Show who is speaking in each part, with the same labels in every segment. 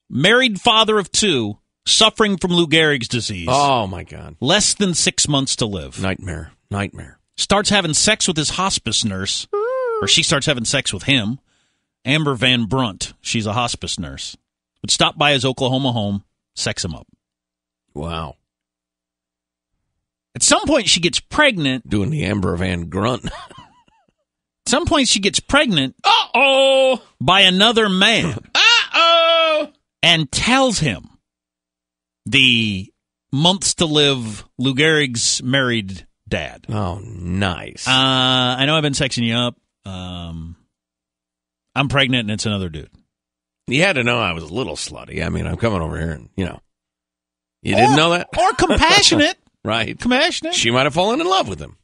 Speaker 1: Married father of 2, suffering from Lou Gehrig's disease.
Speaker 2: Oh, my God.
Speaker 1: Less than 6 months to live.
Speaker 2: Nightmare.
Speaker 1: Starts having sex with his hospice nurse, or she starts having sex with him. Amber Van Brunt, she's a hospice nurse, would stop by his Oklahoma home, sex him up.
Speaker 2: Wow.
Speaker 1: At some point, she gets pregnant.
Speaker 2: Doing the Amber Van Grunt.
Speaker 1: At some point, she gets pregnant.
Speaker 2: Uh-oh.
Speaker 1: By another man.
Speaker 2: Uh-oh.
Speaker 1: And tells him the months to live Lou Gehrig's married dad.
Speaker 2: Oh, nice.
Speaker 1: I know I've been sexing you up. I'm pregnant and it's another dude.
Speaker 2: You had to know I was a little slutty. I mean, I'm coming over here and, you didn't know that?
Speaker 1: Or compassionate.
Speaker 2: Right.
Speaker 1: Compassionate.
Speaker 2: She might have fallen in love with him.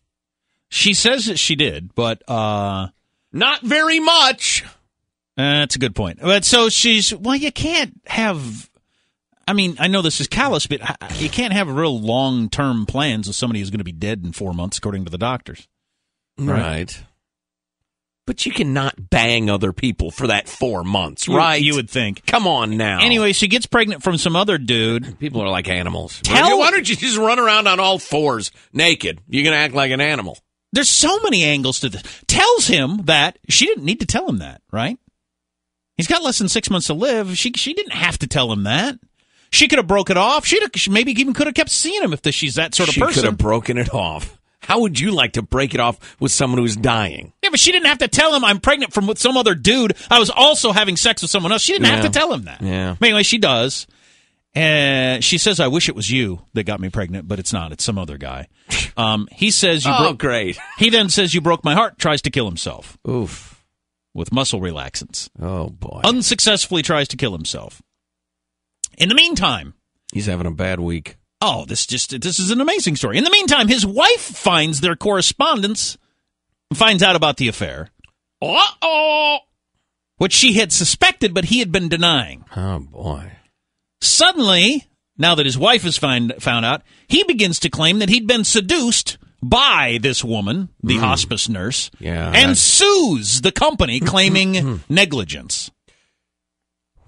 Speaker 1: She says that she did, but...
Speaker 2: not very much.
Speaker 1: That's a good point. But so you can't have... I mean, I know this is callous, but you can't have real long-term plans with somebody who's going to be dead in 4 months, according to the doctors.
Speaker 2: Right. But you cannot bang other people for that 4 months, right?
Speaker 1: You would think.
Speaker 2: Come on now.
Speaker 1: Anyway, she gets pregnant from some other dude.
Speaker 2: People are like animals. Why don't you just run around on all fours naked? You're going to act like an animal.
Speaker 1: There's so many angles to this. Tells him that she didn't need to tell him that, right? He's got less than 6 months to live. She didn't have to tell him that. She could have broke it off. She maybe even could have kept seeing him if she's that sort of person.
Speaker 2: She could have broken it off. How would you like to break it off with someone who's dying?
Speaker 1: Yeah, but she didn't have to tell him I'm pregnant from some other dude. I was also having sex with someone else. She didn't have to tell him that.
Speaker 2: Yeah.
Speaker 1: But anyway, she does. And she says, I wish it was you that got me pregnant, but it's not. It's some other guy. He says,
Speaker 2: great.
Speaker 1: He then says, you broke my heart, tries to kill himself.
Speaker 2: Oof.
Speaker 1: With muscle relaxants.
Speaker 2: Oh, boy.
Speaker 1: Unsuccessfully tries to kill himself. In the meantime.
Speaker 2: He's having a bad week.
Speaker 1: Oh, this is an amazing story. In the meantime, his wife finds their correspondence, finds out about the affair.
Speaker 2: Uh-oh!
Speaker 1: Which she had suspected, but he had been denying.
Speaker 2: Oh, boy.
Speaker 1: Suddenly, now that his wife has found out, he begins to claim that he'd been seduced by this woman, the hospice nurse, and sues the company claiming negligence.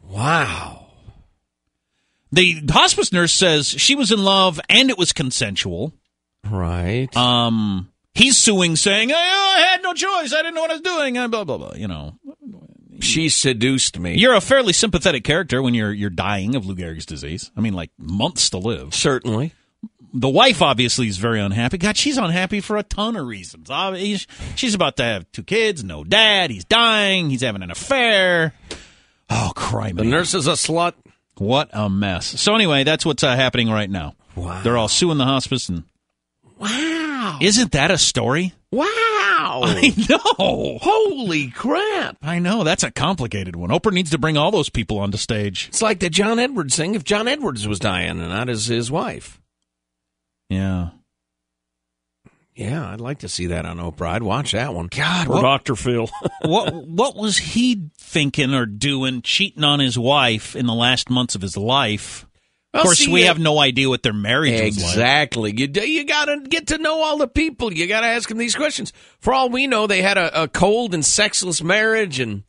Speaker 2: Wow.
Speaker 1: The hospice nurse says she was in love and it was consensual.
Speaker 2: Right.
Speaker 1: He's suing, saying, I had no choice. I didn't know what I was doing. Blah, blah, blah,
Speaker 2: She seduced me.
Speaker 1: You're a fairly sympathetic character when you're dying of Lou Gehrig's disease. I mean, like, months to live.
Speaker 2: Certainly.
Speaker 1: The wife, obviously, is very unhappy. God, she's unhappy for a ton of reasons. She's about to have 2 kids, no dad. He's dying. He's having an affair. Oh, crime.
Speaker 2: The nurse is a slut.
Speaker 1: What a mess. So anyway, that's what's happening right now.
Speaker 2: Wow.
Speaker 1: They're all suing the hospice. And
Speaker 2: wow.
Speaker 1: Isn't that a story?
Speaker 2: Wow.
Speaker 1: I know.
Speaker 2: Holy crap.
Speaker 1: I know. That's a complicated one. Oprah needs to bring all those people onto stage.
Speaker 2: It's like the John Edwards thing. If John Edwards was dying and not his wife.
Speaker 1: Yeah.
Speaker 2: Yeah, I'd like to see that on Oprah. I'd watch that one.
Speaker 1: God,
Speaker 2: or Dr. Phil.
Speaker 1: what was he thinking or doing, cheating on his wife in the last months of his life? Of course, we have no idea what their marriage was like.
Speaker 2: Exactly. You got to get to know all the people. You got to ask them these questions. For all we know, they had a cold and sexless marriage, and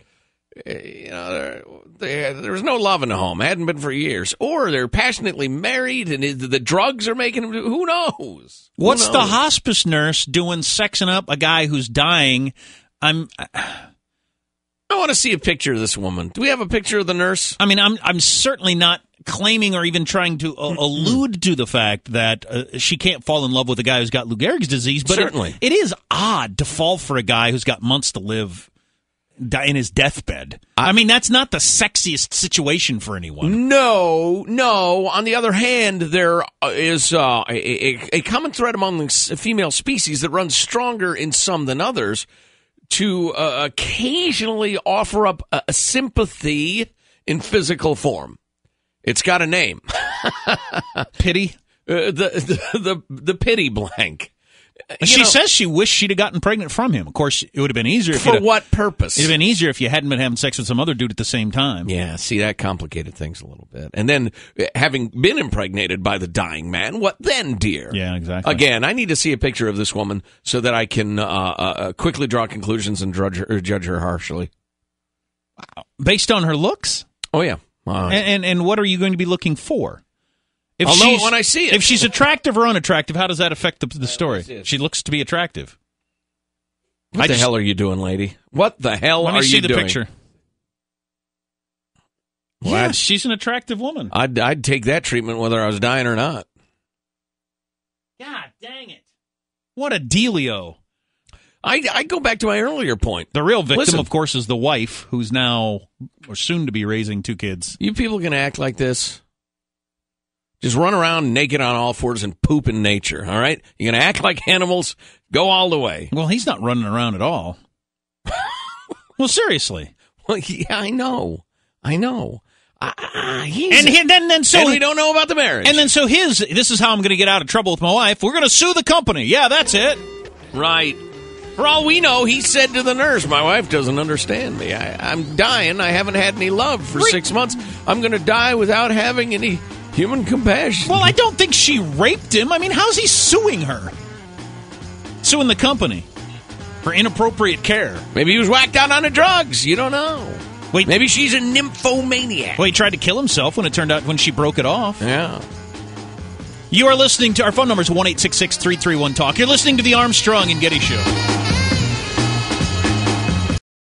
Speaker 2: there was no love in the home. Hadn't been for years. Or they're passionately married, and the drugs are making them. Who knows?
Speaker 1: What's the hospice nurse doing, sexing up a guy who's dying? I
Speaker 2: want to see a picture of this woman. Do we have a picture of the nurse?
Speaker 1: I mean, I'm certainly not claiming or even trying to allude to the fact that she can't fall in love with a guy who's got Lou Gehrig's disease. But
Speaker 2: certainly.
Speaker 1: It is odd to fall for a guy who's got months to live in his deathbed. I mean, that's not the sexiest situation for anyone.
Speaker 2: No. On the other hand, there is a common thread among the female species that runs stronger in some than others to occasionally offer up a sympathy in physical form. It's got a name.
Speaker 1: Pity?
Speaker 2: The pity blank.
Speaker 1: She says she wished she'd have gotten pregnant from him. Of course, it would have been easier.
Speaker 2: For what purpose?
Speaker 1: It would have been easier if you hadn't been having sex with some other dude at the same time.
Speaker 2: Yeah, see, that complicated things a little bit. And then, having been impregnated by the dying man, what then, dear?
Speaker 1: Yeah, exactly.
Speaker 2: Again, I need to see a picture of this woman so that I can quickly draw conclusions and judge her harshly.
Speaker 1: Wow. Based on her looks?
Speaker 2: Oh, yeah. Wow.
Speaker 1: And what are you going to be looking for?
Speaker 2: I'll know it when I see it.
Speaker 1: If she's attractive or unattractive, how does that affect the story? She looks to be attractive.
Speaker 2: What the hell are you doing, lady? What the hell are you doing? Let me see the picture.
Speaker 1: Well, yeah, she's an attractive woman.
Speaker 2: I'd take that treatment whether I was dying or not.
Speaker 1: God dang it. What a dealio.
Speaker 2: I go back to my earlier point.
Speaker 1: The real victim, of course, is the wife, who's now or soon to be raising 2 kids.
Speaker 2: You people can act like this. Just run around naked on all fours and poop in nature, all right? You're going to act like animals, go all the way.
Speaker 1: Well, he's not running around at all. Well, seriously.
Speaker 2: Well, yeah, I know. So we don't know about the marriage.
Speaker 1: And then so this is how I'm going to get out of trouble with my wife. We're going to sue the company. Yeah, that's it.
Speaker 2: Right. For all we know, he said to the nurse, my wife doesn't understand me. I'm dying. I haven't had any love for 6 months. I'm going to die without having any human compassion.
Speaker 1: Well, I don't think she raped him. I mean, how's he suing her? Suing the company for inappropriate care.
Speaker 2: Maybe he was whacked out on the drugs. You don't know.
Speaker 1: Wait,
Speaker 2: maybe she's a nymphomaniac.
Speaker 1: Well, he tried to kill himself when she broke it off.
Speaker 2: Yeah.
Speaker 1: You are listening to our phone number is 1-866-331-TALK. You're listening to the Armstrong and Getty Show.